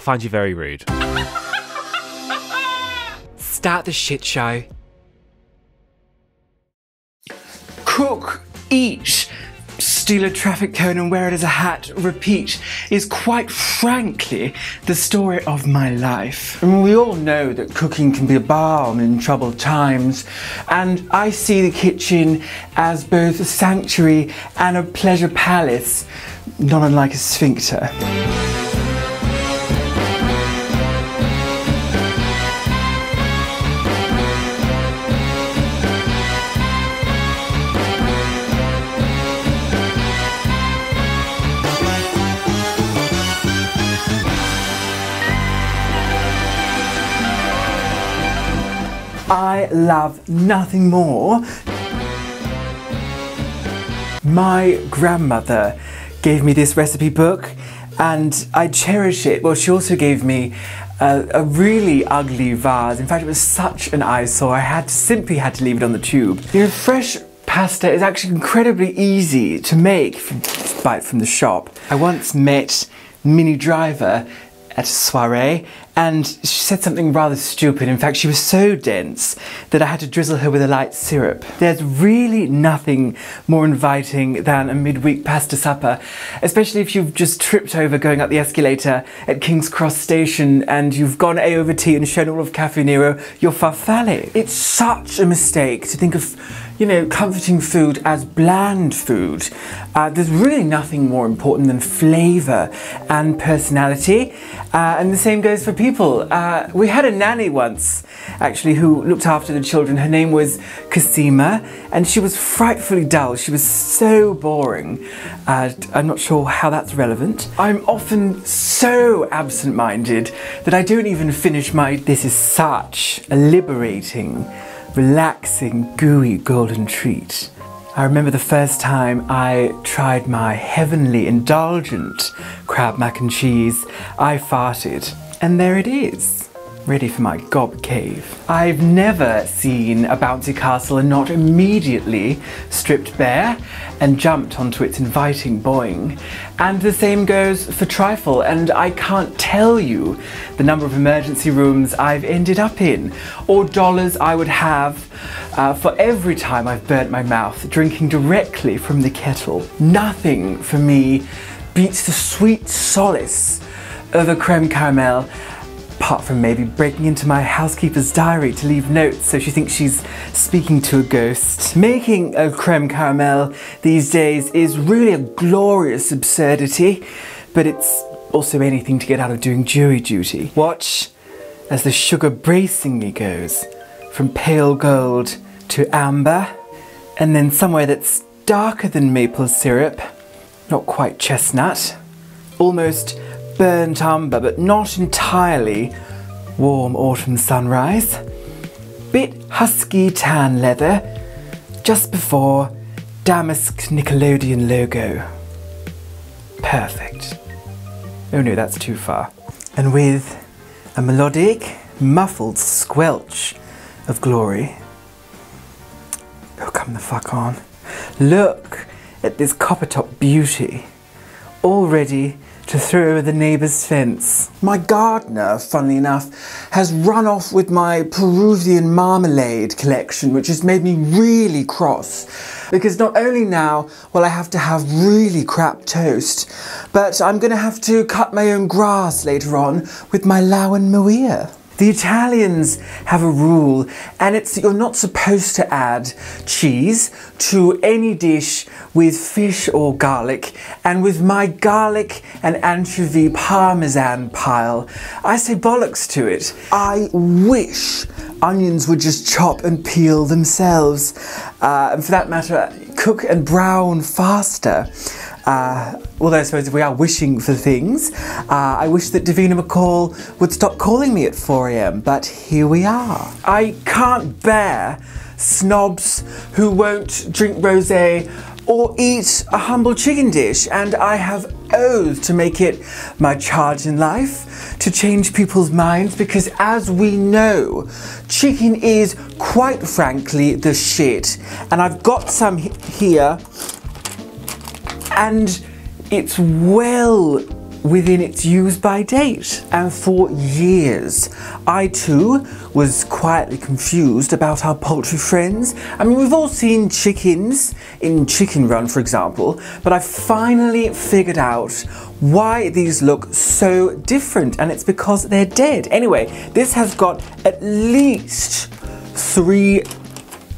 find you very rude. Start the shit show. Cook, eat, steal a traffic cone and wear it as a hat, repeat, is quite frankly the story of my life. I mean, we all know that cooking can be a balm in troubled times, and I see the kitchen as both a sanctuary and a pleasure palace, not unlike a sphincter. I love nothing more. My grandmother gave me this recipe book and I cherish it. Well, she also gave me a really ugly vase. In fact, it was such an eyesore, I simply had to leave it on the tube. You know, fresh pasta is actually incredibly easy to make, despite from the shop. I once met Minnie Driver at a soiree, and she said something rather stupid. In fact, she was so dense that I had to drizzle her with a light syrup. There's really nothing more inviting than a midweek pasta supper, especially if you've just tripped over going up the escalator at King's Cross Station and you've gone A over tea and shown all of Caffè Nero your farfalle. It's such a mistake to think of, you know, comforting food as bland food. There's really nothing more important than flavour and personality, and the same goes for people. We had a nanny once, actually, who looked after the children. Her name was Cosima, and she was frightfully dull. She was so boring. I'm not sure how that's relevant. I'm often so absent-minded that I don't even finish my... This is such a liberating, relaxing, gooey golden treat. I remember the first time I tried my heavenly indulgent crab mac and cheese. I farted, and there it is, ready for my gob cave. I've never seen a bouncy castle and not immediately stripped bare and jumped onto its inviting boing. And the same goes for trifle, and I can't tell you the number of emergency rooms I've ended up in, or dollars I would have for every time I've burnt my mouth drinking directly from the kettle. Nothing for me beats the sweet solace of a creme caramel, apart from maybe breaking into my housekeeper's diary to leave notes so she thinks she's speaking to a ghost. Making a creme caramel these days is really a glorious absurdity, but it's also anything to get out of doing jury duty. Watch as the sugar bracingly goes from pale gold to amber, and then somewhere that's darker than maple syrup, not quite chestnut, almost burnt umber, but not entirely warm autumn sunrise, bit husky tan leather, just before damask Nickelodeon logo. Perfect. Oh no, that's too far. And with a melodic, muffled squelch of glory. Oh, come the fuck on. Look at this copper top beauty, all ready to throw over the neighbour's fence. My gardener, funnily enough, has run off with my Peruvian marmalade collection, which has made me really cross. Because not only now will I have to have really crap toast, but I'm gonna have to cut my own grass later on with my Lawan Maria. The Italians have a rule, and it's that you're not supposed to add cheese to any dish with fish or garlic, and with my garlic and anchovy parmesan pile, I say bollocks to it. I wish onions would just chop and peel themselves, and for that matter, cook and brown faster. Although I suppose if we are wishing for things, I wish that Davina McCall would stop calling me at 4 AM, but here we are. I can't bear snobs who won't drink rosé or eat a humble chicken dish, and I have oaths to make it my charge in life to change people's minds, because as we know, chicken is quite frankly the shit. And I've got some here, and it's well within its use by date. And for years, I too was quietly confused about our poultry friends. I mean, we've all seen chickens in Chicken Run, for example, but I finally figured out why these look so different, and it's because they're dead. Anyway, this has got at least 3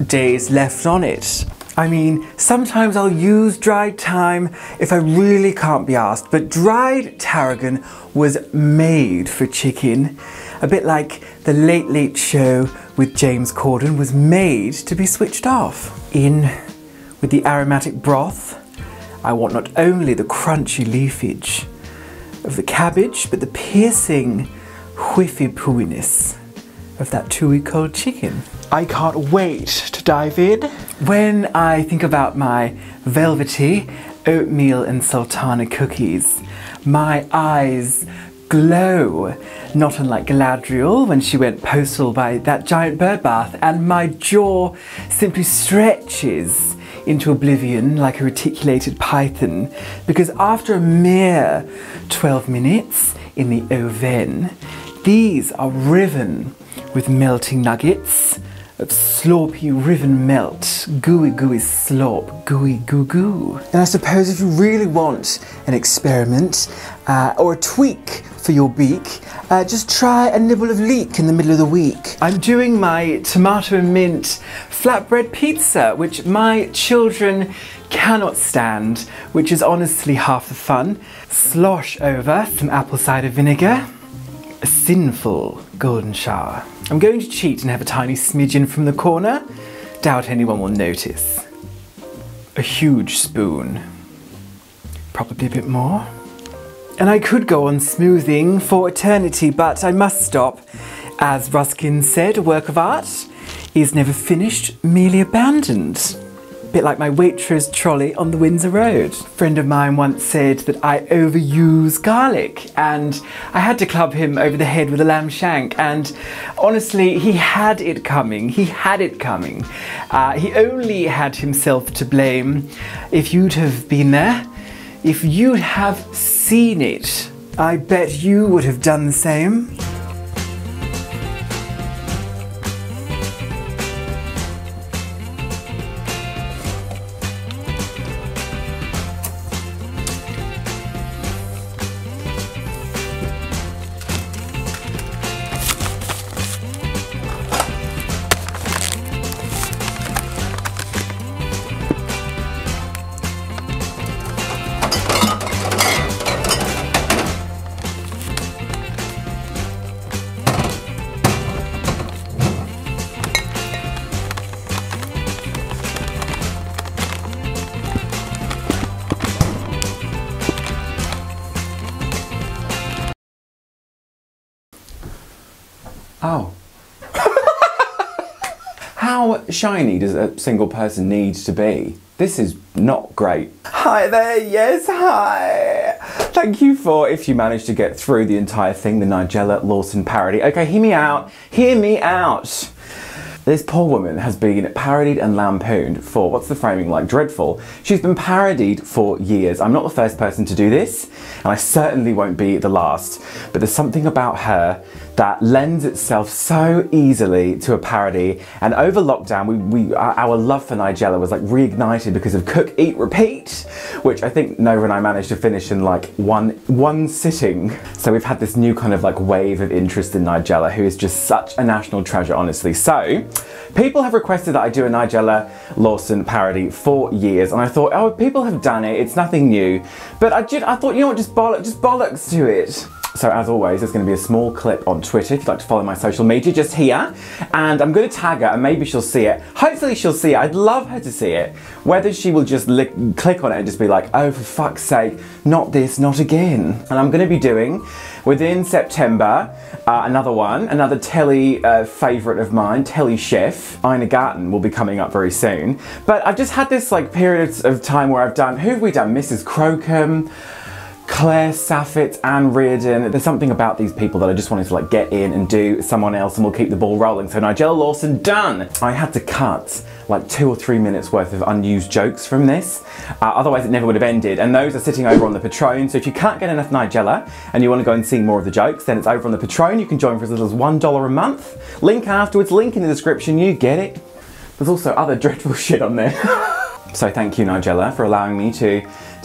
days left on it. I mean, sometimes I'll use dried thyme if I really can't be asked, but dried tarragon was made for chicken. A bit like the Late Late Show with James Corden was made to be switched off. In with the aromatic broth, I want not only the crunchy leafage of the cabbage, but the piercing whiffy pooiness of that chewy cold chicken. I can't wait to dive in. When I think about my velvety oatmeal and sultana cookies, my eyes glow, not unlike Galadriel when she went postal by that giant bird bath, and my jaw simply stretches into oblivion like a reticulated python, because after a mere 12 minutes in the oven, these are riven with melting nuggets of sloppy riven melt, gooey gooey slop, gooey goo goo. And I suppose if you really want an experiment or a tweak for your beak, just try a nibble of leek in the middle of the week. I'm doing my tomato and mint flatbread pizza, which my children cannot stand, which is honestly half the fun. Slosh over some apple cider vinegar, a sinful golden shower. I'm going to cheat and have a tiny smidgen from the corner. Doubt anyone will notice. A huge spoon. Probably a bit more. And I could go on smoothing for eternity, but I must stop. As Ruskin said, a work of art is never finished, merely abandoned. A bit like my Waitrose trolley on the Windsor Road. A friend of mine once said that I overuse garlic, and I had to club him over the head with a lamb shank, and honestly, he had it coming. He had it coming. He only had himself to blame. If you'd have been there, if you'd have seen it, I bet you would have done the same. Oh. How shiny does a single person need to be? This is not great. Hi there, yes, hi. Thank you for, if you managed to get through the entire thing, the Nigella Lawson parody. Okay, hear me out, hear me out. This poor woman has been parodied and lampooned for, what's the framing like, dreadful. She's been parodied for years. I'm not the first person to do this, and I certainly won't be the last, but there's something about her that lends itself so easily to a parody, and over lockdown, our love for Nigella was like reignited because of Cook, Eat, Repeat, which I think Nova and I managed to finish in like one sitting. So we've had this new kind of like wave of interest in Nigella, who is just such a national treasure, honestly. So people have requested that I do a Nigella Lawson parody for years, and I thought, oh, people have done it, it's nothing new. But I thought, you know what, just bollocks to it. So as always, there's going to be a small clip on Twitter if you'd like to follow my social media, just here. And I'm going to tag her and maybe she'll see it. Hopefully she'll see it. I'd love her to see it. Whether she will just click on it and just be like, oh, for fuck's sake, not this, not again. And I'm going to be doing, within September, another telly favourite of mine, telly chef, Ina Garten, will be coming up very soon. But I've just had this like period of time where I've done, who have we done? Mrs. Crocombe, Claire, Saffet, and Reardon. There's something about these people that I just wanted to like get in and do someone else and we'll keep the ball rolling. So Nigella Lawson, done! I had to cut like 2 or 3 minutes worth of unused jokes from this, otherwise it never would have ended, and those are sitting over on the Patreon. So if you can't get enough Nigella and you want to go and see more of the jokes, then it's over on the Patreon. You can join for as little as $1 a month. Link afterwards, link in the description, you get it. There's also other dreadful shit on there. So thank you, Nigella, for allowing me to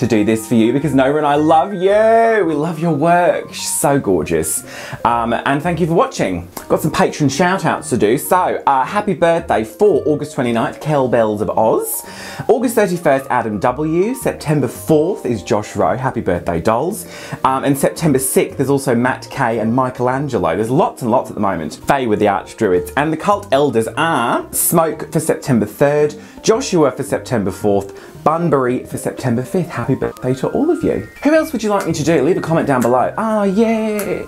do this for you, because Nova and I love you. We love your work. She's so gorgeous. And thank you for watching. Got some patron shout outs to do. So happy birthday for August 29th, Kel Bells of Oz. August 31st, Adam W. September 4th is Josh Rowe. Happy birthday, dolls. And September 6th, there's also Matt Kay and Michelangelo. There's lots and lots at the moment. Faye with the Archdruids. And the cult elders are Smoke for September 3rd, Joshua for September 4th, Bunbury for September 5th. Happy birthday to all of you. Who else would you like me to do? Leave a comment down below. Oh, yeah.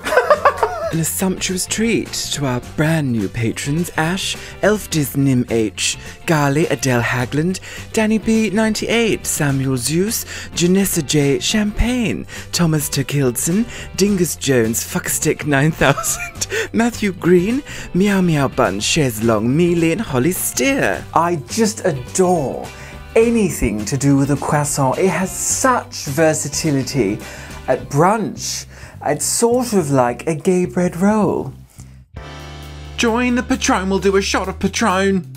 And a sumptuous treat to our brand new patrons: Ash, Elfdiz Nim H, Garley, Adele Hagland, Danny B 98, Samuel Zeus, Janessa J Champagne, Thomas Turkildson, Dingus Jones, Fuckstick 9000, Matthew Green, Meow Meow Bun, Shares Long, Mealy, and Holly Steer. I just adore anything to do with a croissant. It has such versatility. At brunch, it's sort of like a gay bread roll. Join the Patron, we'll do a shot of Patron.